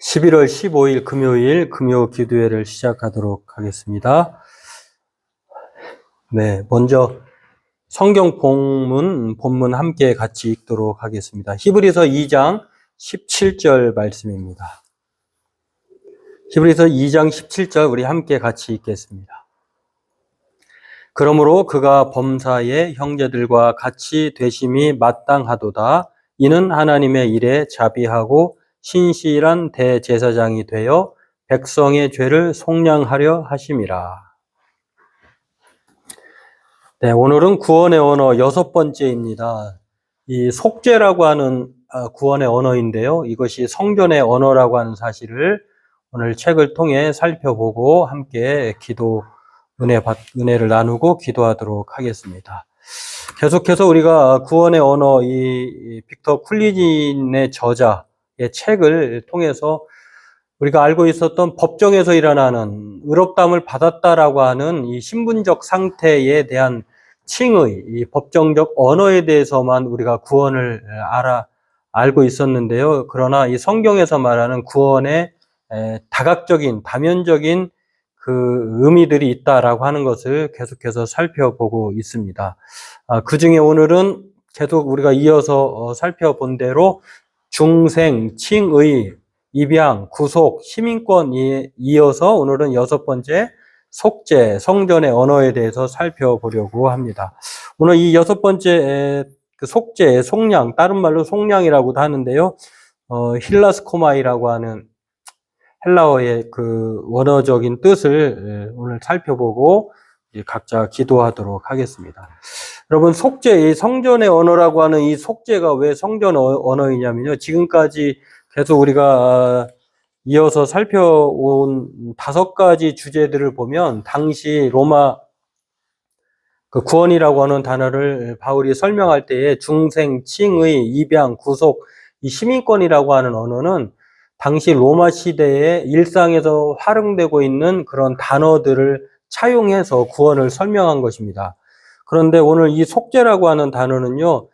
11월 15일 금요일 금요 기도회를 시작하도록 하겠습니다. 네, 먼저 성경 본문 함께 같이 읽도록 하겠습니다. 히브리서 2장 17절 말씀입니다. 히브리서 2장 17절 우리 함께 같이 읽겠습니다. 그러므로 그가 범사의 형제들과 같이 되심이 마땅하도다. 이는 하나님의 일에 자비하고 신실한 대제사장이 되어 백성의 죄를 속량하려 하심이라. 네, 오늘은 구원의 언어 6번째입니다. 이 속죄라고 하는 구원의 언어인데요. 이것이 성전의 언어라고 하는 사실을 오늘 책을 통해 살펴보고 함께 은혜를 나누고 기도하도록 하겠습니다. 계속해서 우리가 구원의 언어, 이 빅터 쿨리진의 저자의 책을 통해서 우리가 알고 있었던 법정에서 일어나는 의롭다함을 받았다라고 하는 이 신분적 상태에 대한 칭의, 이 법정적 언어에 대해서만 우리가 구원을 알고 있었는데요. 그러나 이 성경에서 말하는 구원의 다각적인, 다면적인 그 의미들이 있다라고 하는 것을 계속해서 살펴보고 있습니다. 그 중에 오늘은 계속 우리가 이어서 살펴본 대로 중생, 칭의, 입양, 구속, 시민권에 이어서 오늘은 6번째 속죄, 성전의 언어에 대해서 살펴보려고 합니다. 오늘 이 6번째 그 속죄, 속량, 다른 말로 속량이라고도 하는데요. 힐라스코마이라고 하는 헬라어의 그 원어적인 뜻을 오늘 살펴보고 각자 기도하도록 하겠습니다. 여러분, 속죄, 이 성전의 언어라고 하는 이 속죄가 왜 성전 언어이냐면요. 지금까지 계속 우리가 이어서 살펴온 5가지 주제들을 보면 당시 로마 그 구원이라고 하는 단어를 바울이 설명할 때에 중생, 칭의, 입양, 구속, 이 시민권이라고 하는 언어는 당시 로마 시대의 일상에서 활용되고 있는 그런 단어들을 차용해서 구원을 설명한 것입니다. 그런데 오늘 이 속죄라고 하는 단어는요,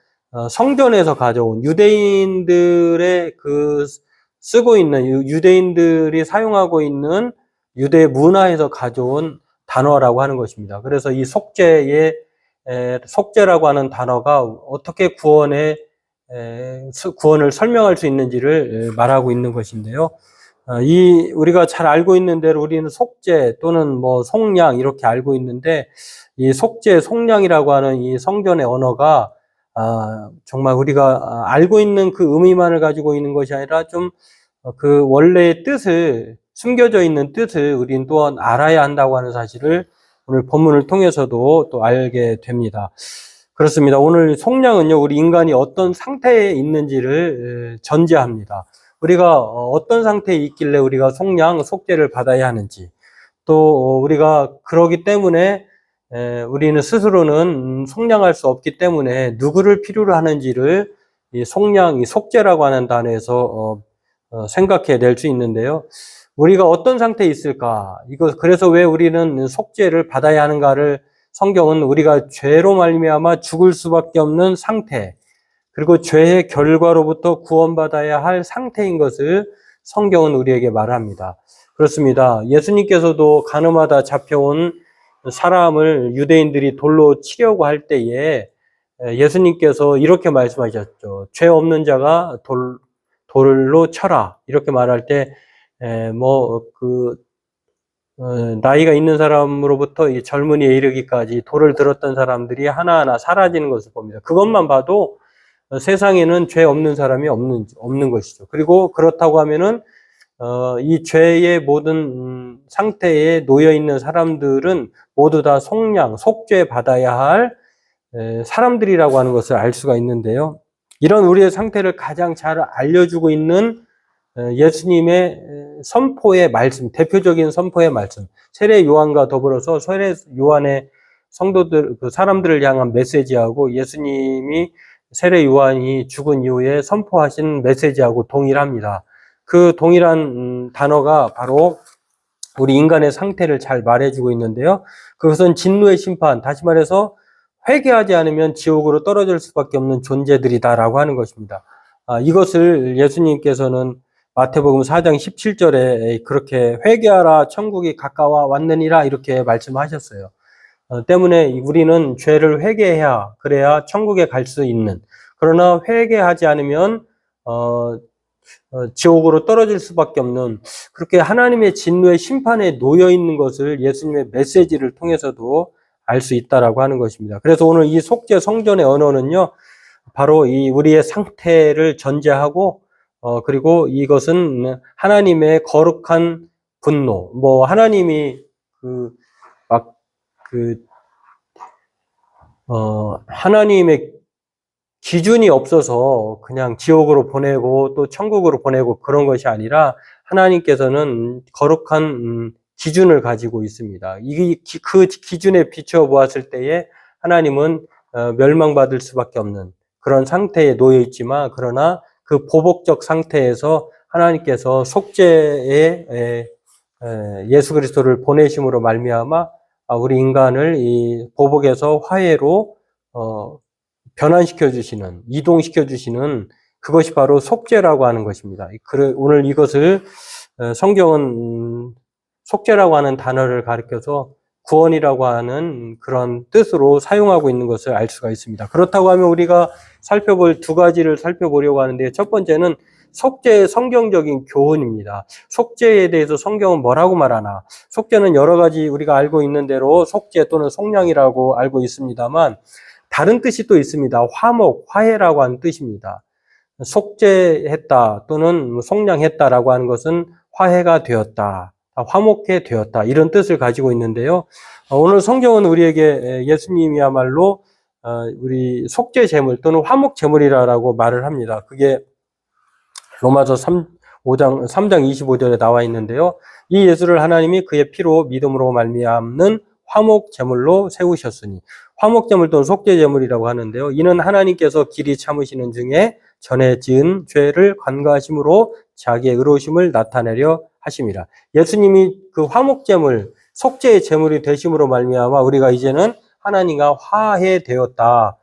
성전에서 가져온 유대인들의 쓰고 있는, 유대인들이 사용하고 있는 유대 문화에서 가져온 단어라고 하는 것입니다. 그래서 이 속죄라고 하는 단어가 어떻게 구원을 설명할 수 있는지를 말하고 있는 것인데요. 우리가 잘 알고 있는 대로 우리는 속죄 또는 속량 이렇게 알고 있는데, 이 속죄, 속량이라고 하는 이 성전의 언어가 정말 우리가 알고 있는 그 의미만을 가지고 있는 것이 아니라 좀 그 원래의 뜻을, 숨겨져 있는 뜻을 우리는 또한 알아야 한다고 하는 사실을 오늘 본문을 통해서도 또 알게 됩니다. 그렇습니다. 오늘 속량은요, 우리 인간이 어떤 상태에 있는지를 전제합니다. 우리가 어떤 상태에 있길래 우리가 속죄를 받아야 하는지, 또 우리가 그러기 때문에 우리는 스스로는 속량할 수 없기 때문에 누구를 필요로 하는지를 이 속죄라고 하는 단어에서 생각해 낼 수 있는데요. 우리가 어떤 상태에 있을까? 그래서 왜 우리는 속죄를 받아야 하는가를 성경은 우리가 죄로 말미암아 죽을 수밖에 없는 상태, 그리고 죄의 결과로부터 구원받아야 할 상태인 것을 성경은 우리에게 말합니다. 그렇습니다. 예수님께서도 가늠하다 잡혀온 사람을 유대인들이 돌로 치려고 할 때에 예수님께서 이렇게 말씀하셨죠. 죄 없는 자가 돌로 쳐라. 이렇게 말할 때, 나이가 있는 사람으로부터 이 젊은이에 이르기까지 돌을 들었던 사람들이 하나하나 사라지는 것을 봅니다. 그것만 봐도 세상에는 죄 없는 사람이 없는 것이죠. 그리고 그렇다고 하면은, 이 죄의 모든 상태에 놓여 있는 사람들은 모두 다 속죄 받아야 할 사람들이라고 하는 것을 알 수가 있는데요. 이런 우리의 상태를 가장 잘 알려주고 있는 예수님의 선포의 말씀, 대표적인 선포의 말씀, 세례 요한과 더불어서 세례 요한의 성도들, 사람들을 향한 메시지하고 예수님이 세례 요한이 죽은 이후에 선포하신 메시지하고 동일합니다. 그 동일한 단어가 바로 우리 인간의 상태를 잘 말해주고 있는데요. 그것은 진노의 심판, 다시 말해서 회개하지 않으면 지옥으로 떨어질 수밖에 없는 존재들이다라고 하는 것입니다. 이것을 예수님께서는 마태복음 4장 17절에 그렇게 회개하라 천국이 가까워 왔느니라 이렇게 말씀하셨어요. 때문에 우리는 죄를 회개해야 그래야 천국에 갈 수 있는, 그러나 회개하지 않으면 지옥으로 떨어질 수밖에 없는, 그렇게 하나님의 진노의 심판에 놓여 있는 것을 예수님의 메시지를 통해서도 알 수 있다라고 하는 것입니다. 그래서 오늘 이 속죄 성전의 언어는요, 바로 이 우리의 상태를 전제하고, 그리고 이것은 하나님의 거룩한 분노, 하나님이 하나님의 기준이 없어서 그냥 지옥으로 보내고 또 천국으로 보내고 그런 것이 아니라 하나님께서는 거룩한 기준을 가지고 있습니다. 그 기준에 비추어 보았을 때에 하나님은 멸망받을 수밖에 없는 그런 상태에 놓여 있지만, 그러나 그 보복적 상태에서 하나님께서 속죄의 예수 그리스도를 보내심으로 말미암아 우리 인간을 이 보복에서 화해로 변환시켜 주시는, 이동시켜 주시는 그것이 바로 속죄라고 하는 것입니다. 오늘 이것을 성경은 속죄라고 하는 단어를 가리켜서 구원이라고 하는 그런 뜻으로 사용하고 있는 것을 알 수가 있습니다. 그렇다고 하면 우리가 살펴볼 두 가지를 살펴보려고 하는데, 첫 번째는 속죄의 성경적인 교훈입니다. 속죄에 대해서 성경은 뭐라고 말하나? 속죄는 여러 가지 우리가 알고 있는 대로 속죄 또는 속량이라고 알고 있습니다만, 다른 뜻이 또 있습니다. 화목, 화해라고 하는 뜻입니다. 속죄했다 또는 속량했다라고 하는 것은 화해가 되었다, 화목해 되었다, 이런 뜻을 가지고 있는데요. 오늘 성경은 우리에게 예수님이야말로 우리 속죄 제물 또는 화목 제물이라고 말을 합니다. 그게 로마서 3장 25절에 나와 있는데요. 이 예수를 하나님이 그의 피로 믿음으로 말미암는 화목 제물로 세우셨으니, 화목 제물 또는 속죄 제물이라고 하는데요. 이는 하나님께서 길이 참으시는 중에 전에 지은 죄를 관과하심으로 자기의 의로우심을 나타내려 하심이라. 예수님이 그 화목 제물, 속죄의 제물이 되심으로 말미암아 우리가 이제는 하나님과 화해되었다,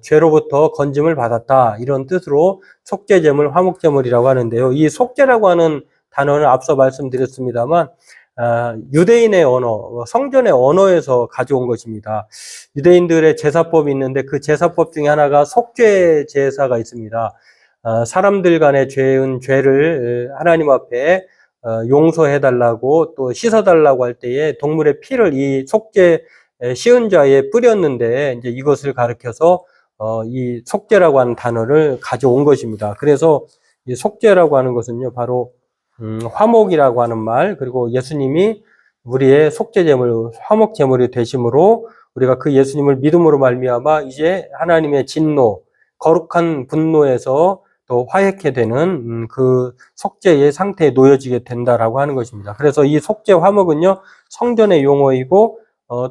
죄로부터 건짐을 받았다, 이런 뜻으로 속죄 제물, 화목 제물이라고 하는데요. 이 속죄라고 하는 단어는 앞서 말씀드렸습니다만 유대인의 언어, 성전의 언어에서 가져온 것입니다. 유대인들의 제사법이 있는데 그 제사법 중에 하나가 속죄 제사가 있습니다. 사람들 간의 죄를 하나님 앞에 용서해달라고 또 씻어달라고 할 때에 동물의 피를 이 속죄 씌은 자에 뿌렸는데, 이제 이것을 가리켜서 이 속죄라고 하는 단어를 가져온 것입니다. 그래서 이 속죄라고 하는 것은요, 바로 화목이라고 하는 말, 그리고 예수님이 우리의 속죄 제물, 화목 제물이 되심으로 우리가 그 예수님을 믿음으로 말미암아 이제 하나님의 진노, 거룩한 분노에서 또 화해케 되는 그 속죄의 상태에 놓여지게 된다라고 하는 것입니다. 그래서 이 속죄 화목은요, 성전의 용어이고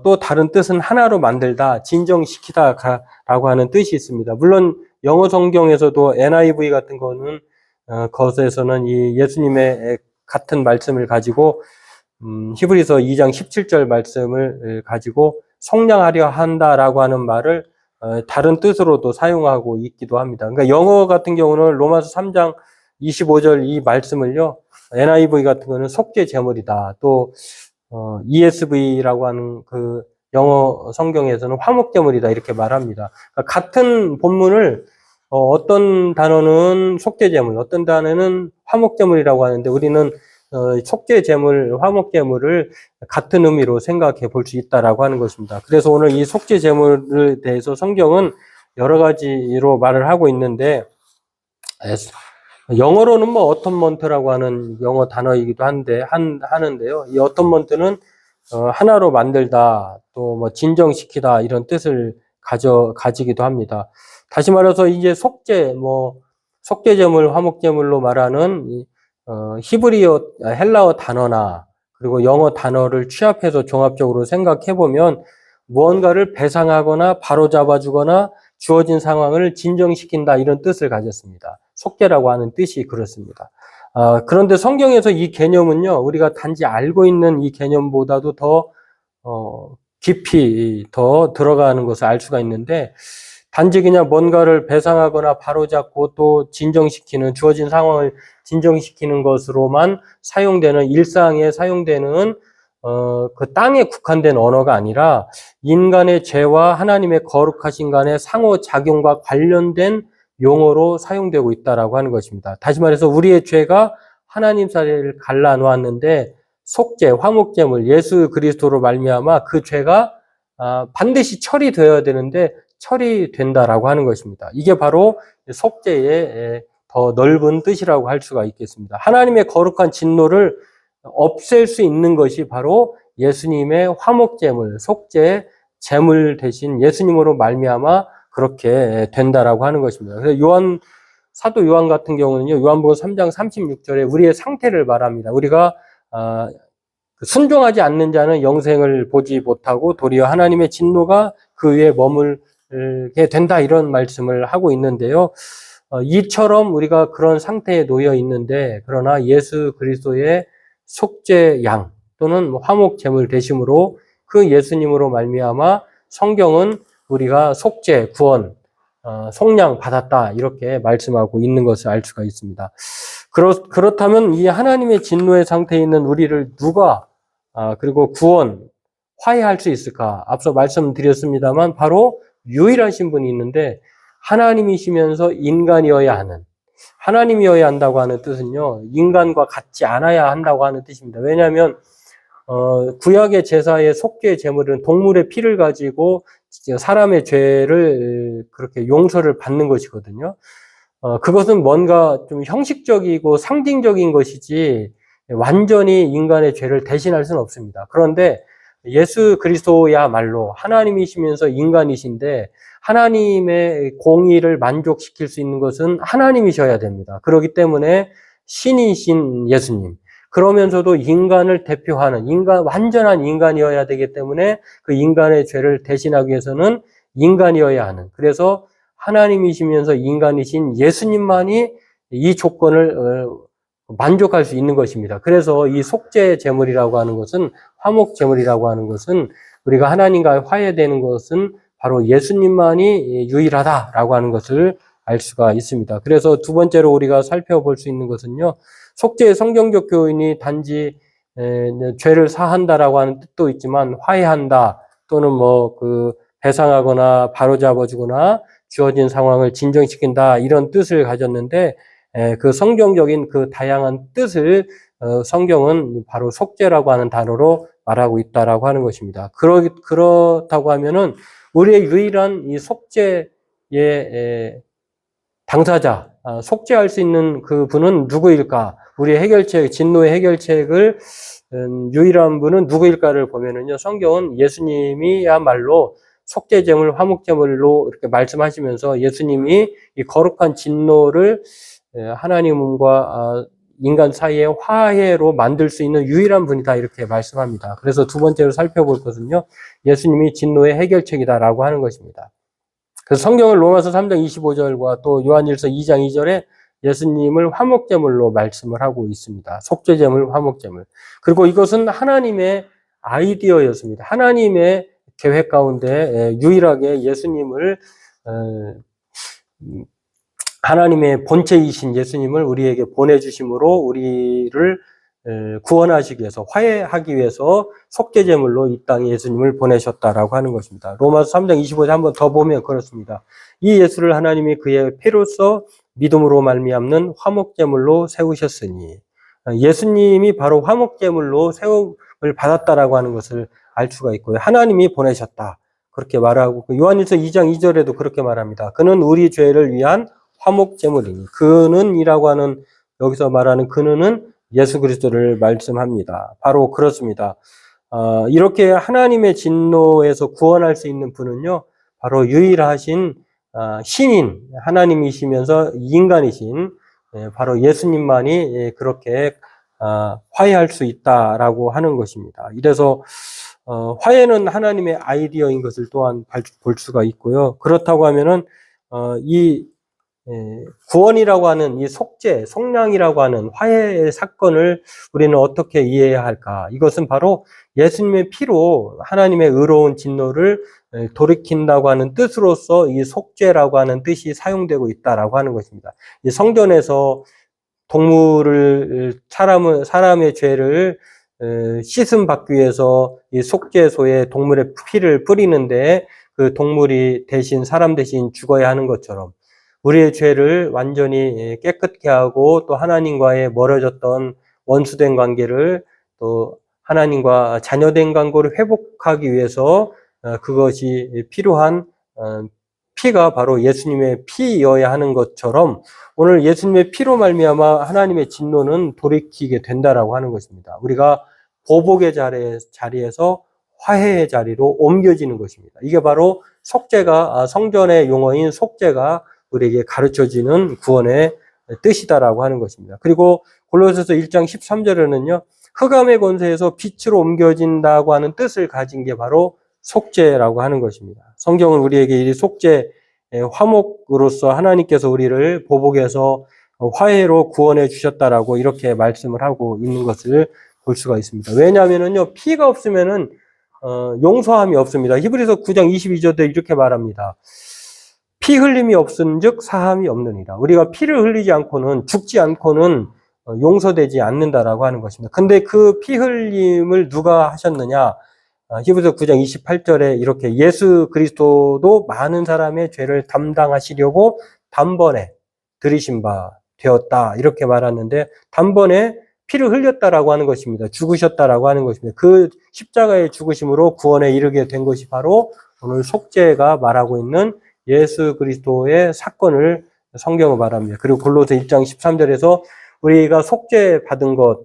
또 다른 뜻은 하나로 만들다, 진정시키다라고 하는 뜻이 있습니다. 물론 영어 성경에서도 NIV 같은 거는 것에서는 이 예수님의 같은 말씀을 가지고 히브리서 2장 17절 말씀을 가지고 속량하려 한다라고 하는 말을 다른 뜻으로도 사용하고 있기도 합니다. 그러니까 영어 같은 경우는 로마서 3장 25절 이 말씀을요, NIV 같은 거는 속죄 제물이다, 또 ESV라고 하는 그 영어 성경에서는 화목 제물이다, 이렇게 말합니다. 그러니까 같은 본문을 어떤 단어는 속죄 제물, 어떤 단어는 화목 제물이라고 하는데, 우리는 속죄 제물, 화목 제물을 같은 의미로 생각해 볼 수 있다라고 하는 것입니다. 그래서 오늘 이 속죄 제물에 대해서 성경은 여러 가지로 말을 하고 있는데, 영어로는 어텀먼트라고 하는 영어 단어이기도 하는데요. 이 어텀먼트는 하나로 만들다, 또 진정시키다, 이런 뜻을 가지기도 합니다. 다시 말해서 이제 속죄 제물, 화목 제물로 말하는 히브리어, 헬라어 단어나 그리고 영어 단어를 취합해서 종합적으로 생각해 보면 무언가를 배상하거나 바로잡아주거나 주어진 상황을 진정시킨다, 이런 뜻을 가졌습니다. 속죄라고 하는 뜻이 그렇습니다. 그런데 성경에서 이 개념은요, 우리가 단지 알고 있는 이 개념보다도 더 깊이 더 들어가는 것을 알 수가 있는데, 단지 그냥 뭔가를 배상하거나 바로잡고 또 진정시키는, 주어진 상황을 진정시키는 것으로만 사용되는, 일상에 사용되는 그 땅에 국한된 언어가 아니라 인간의 죄와 하나님의 거룩하신 간의 상호작용과 관련된 용어로 사용되고 있다라고 하는 것입니다. 다시 말해서 우리의 죄가 하나님 사이를 갈라놓았는데 속죄, 화목제물, 예수 그리스도로 말미암아 그 죄가 반드시 처리되어야 되는데 처리된다라고 하는 것입니다. 이게 바로 속죄의 더 넓은 뜻이라고 할 수가 있겠습니다. 하나님의 거룩한 진노를 없앨 수 있는 것이 바로 예수님의 화목제물, 속죄, 제물 대신 예수님으로 말미암아 그렇게 된다라고 하는 것입니다. 그래서 사도 요한 같은 경우는요, 요한복음 3장 36절에 우리의 상태를 말합니다. 우리가 순종하지 않는 자는 영생을 보지 못하고 도리어 하나님의 진노가 그 위에 머물게 된다, 이런 말씀을 하고 있는데요. 이처럼 우리가 그런 상태에 놓여 있는데, 그러나 예수 그리스도의 속죄 양 또는 화목 제물 되심으로 그 예수님으로 말미암아 성경은 우리가 속죄, 구원, 속량 받았다, 이렇게 말씀하고 있는 것을 알 수가 있습니다. 그렇다면 이 하나님의 진노의 상태에 있는 우리를 누가 그리고 구원, 화해할 수 있을까? 앞서 말씀드렸습니다만 바로 유일하신 분이 있는데, 하나님이시면서 인간이어야 하는, 하나님이어야 한다고 하는 뜻은요, 인간과 같지 않아야 한다고 하는 뜻입니다. 왜냐하면 구약의 제사의 속죄 제물은 동물의 피를 가지고 사람의 죄를 그렇게 용서를 받는 것이거든요. 그것은 뭔가 좀 형식적이고 상징적인 것이지 완전히 인간의 죄를 대신할 수는 없습니다. 그런데 예수 그리스도야말로 하나님이시면서 인간이신데 하나님의 공의를 만족시킬 수 있는 것은 하나님이셔야 됩니다. 그렇기 때문에 신이신 예수님, 그러면서도 인간을 대표하는 완전한 인간이어야 되기 때문에 그 인간의 죄를 대신하기 위해서는 인간이어야 하는, 그래서 하나님이시면서 인간이신 예수님만이 이 조건을 만족할 수 있는 것입니다. 그래서 이 속죄 제물이라고 하는 것은, 화목 제물이라고 하는 것은, 우리가 하나님과 화해되는 것은 바로 예수님만이 유일하다라고 하는 것을 알 수가 있습니다. 그래서 두 번째로 우리가 살펴볼 수 있는 것은요, 속죄의 성경적 교훈이 단지 죄를 사한다라고 하는 뜻도 있지만 화해한다, 또는 배상하거나 바로잡아주거나 주어진 상황을 진정시킨다, 이런 뜻을 가졌는데, 그 성경적인 그 다양한 뜻을 성경은 바로 속죄라고 하는 단어로 말하고 있다라고 하는 것입니다. 그렇다고 하면은 우리의 유일한 이 속죄의 당사자, 속죄할 수 있는 그 분은 누구일까? 우리의 해결책, 진노의 해결책을 유일한 분은 누구일까를 보면은요, 성경은 예수님이야말로 속죄제물, 화목제물로 이렇게 말씀하시면서 예수님이 이 거룩한 진노를 하나님과 인간 사이의 화해로 만들 수 있는 유일한 분이다, 이렇게 말씀합니다. 그래서 두 번째로 살펴볼 것은요, 예수님이 진노의 해결책이다라고 하는 것입니다. 그래서 성경은 로마서 3장 25절과 또 요한일서 2장 2절에 예수님을 화목제물로 말씀을 하고 있습니다. 속죄제물, 화목제물. 그리고 이것은 하나님의 아이디어였습니다. 하나님의 계획 가운데 유일하게 예수님을, 하나님의 본체이신 예수님을 우리에게 보내주심으로 우리를 구원하시기 위해서, 화해하기 위해서 속죄제물로 이 땅에 예수님을 보내셨다라고 하는 것입니다. 로마서 3장 25절 한번 더 보면 그렇습니다. 이 예수를 하나님이 그의 피로써 믿음으로 말미암는 화목제물로 세우셨으니, 예수님이 바로 화목제물로 세움을 받았다라고 하는 것을 알 수가 있고요. 하나님이 보내셨다, 그렇게 말하고, 요한일서 2장 2절에도 그렇게 말합니다. 그는 우리 죄를 위한 화목제물이니, 그는이라고 하는, 여기서 말하는 그는은 예수 그리스도를 말씀합니다. 바로 그렇습니다. 이렇게 하나님의 진노에서 구원할 수 있는 분은요, 바로 유일하신 신인, 하나님이시면서 인간이신 바로 예수님만이 그렇게 화해할 수 있다라고 하는 것입니다. 이래서 화해는 하나님의 아이디어인 것을 또한 볼 수가 있고요. 그렇다고 하면은 이 구원이라고 하는 이 속죄, 속량이라고 하는 화해의 사건을 우리는 어떻게 이해해야 할까? 이것은 바로 예수님의 피로 하나님의 의로운 진노를 돌이킨다고 하는 뜻으로서 이 속죄라고 하는 뜻이 사용되고 있다라고 하는 것입니다. 이 성전에서 동물을 사람의 죄를 씻음 받기 위해서 이 속죄소에 동물의 피를 뿌리는데 그 동물이 대신 사람 대신 죽어야 하는 것처럼 우리의 죄를 완전히 깨끗게 하고 또 하나님과의 멀어졌던 원수된 관계를 또 하나님과 자녀된 관계를 회복하기 위해서 그것이 필요한 피가 바로 예수님의 피여야 하는 것처럼 오늘 예수님의 피로 말미암아 하나님의 진노는 돌이키게 된다라고 하는 것입니다. 우리가 보복의 자리에서 화해의 자리로 옮겨지는 것입니다. 이게 바로 속죄가 성전의 용어인 속죄가 우리에게 가르쳐지는 구원의 뜻이다라고 하는 것입니다. 그리고 골로새서 1장 13절에는요. 흑암의 권세에서 빛으로 옮겨진다고 하는 뜻을 가진 게 바로 속죄라고 하는 것입니다. 성경은 우리에게 이 속죄 화목으로서 하나님께서 우리를 보복에서 화해로 구원해 주셨다라고 이렇게 말씀을 하고 있는 것을 볼 수가 있습니다. 왜냐하면은요, 피가 없으면은 용서함이 없습니다. 히브리서 9장 22절에 이렇게 말합니다. 피 흘림이 없은즉 사함이 없느니라. 우리가 피를 흘리지 않고는 죽지 않고는 용서되지 않는다라고 하는 것입니다. 근데 그 피 흘림을 누가 하셨느냐? 히브리서 9장 28절에 이렇게 예수 그리스도도 많은 사람의 죄를 담당하시려고 단번에 들이신 바 되었다. 이렇게 말하는데 단번에 피를 흘렸다라고 하는 것입니다. 죽으셨다라고 하는 것입니다. 그 십자가의 죽으심으로 구원에 이르게 된 것이 바로 오늘 속죄가 말하고 있는 예수 그리스도의 사건을 성경은 말합니다. 그리고 골로새 1장 13절에서 우리가 속죄 받은 것,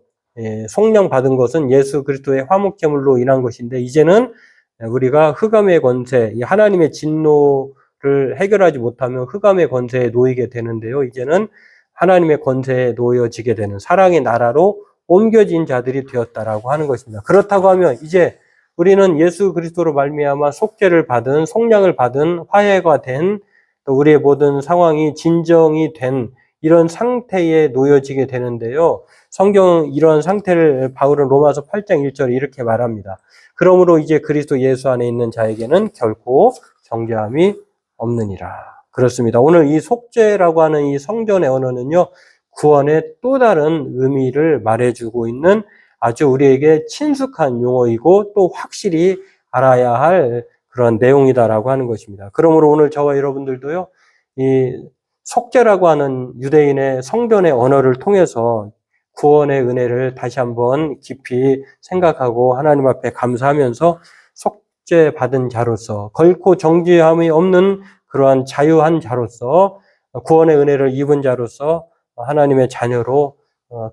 속량 받은 것은 예수 그리스도의 화목제물로 인한 것인데 이제는 우리가 흑암의 권세, 하나님의 진노를 해결하지 못하면 흑암의 권세에 놓이게 되는데요. 이제는 하나님의 권세에 놓여지게 되는 사랑의 나라로 옮겨진 자들이 되었다라고 하는 것입니다. 그렇다고 하면 이제 우리는 예수 그리스도로 말미암아 속죄를 받은, 속량을 받은, 화해가 된, 또 우리의 모든 상황이 진정이 된 이런 상태에 놓여지게 되는데요. 성경은 이런 상태를 바울은 로마서 8장 1절에 이렇게 말합니다. 그러므로 이제 그리스도 예수 안에 있는 자에게는 결코 정죄함이 없느니라. 그렇습니다. 오늘 이 속죄라고 하는 이 성전의 언어는요, 구원의 또 다른 의미를 말해주고 있는 아주 우리에게 친숙한 용어이고 또 확실히 알아야 할 그런 내용이다라고 하는 것입니다. 그러므로 오늘 저와 여러분들도요, 이 속죄라고 하는 유대인의 성전의 언어를 통해서 구원의 은혜를 다시 한번 깊이 생각하고 하나님 앞에 감사하면서 속죄 받은 자로서 결코 정죄함이 없는 그러한 자유한 자로서 구원의 은혜를 입은 자로서 하나님의 자녀로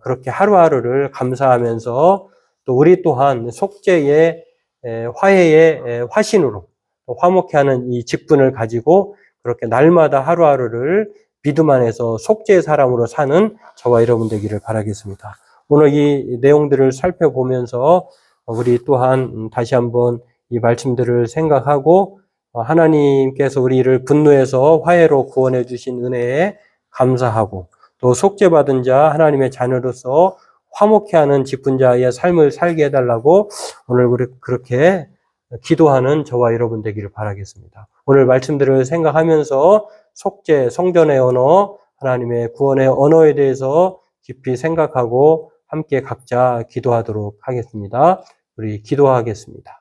그렇게 하루하루를 감사하면서 또 우리 또한 속죄의 화해의 화신으로 화목케 하는 이 직분을 가지고 그렇게 날마다 하루하루를 믿음 안에서 속죄의 사람으로 사는 저와 여러분 되기를 바라겠습니다. 오늘 이 내용들을 살펴보면서 우리 또한 다시 한번 이 말씀들을 생각하고 하나님께서 우리를 분노에서 화해로 구원해 주신 은혜에 감사하고 또 속죄받은 자 하나님의 자녀로서 화목케 하는 직분자의 삶을 살게 해달라고 오늘 우리 그렇게 기도하는 저와 여러분 되기를 바라겠습니다. 오늘 말씀들을 생각하면서 속죄, 성전의 언어, 하나님의 구원의 언어에 대해서 깊이 생각하고 함께 각자 기도하도록 하겠습니다. 우리 기도하겠습니다.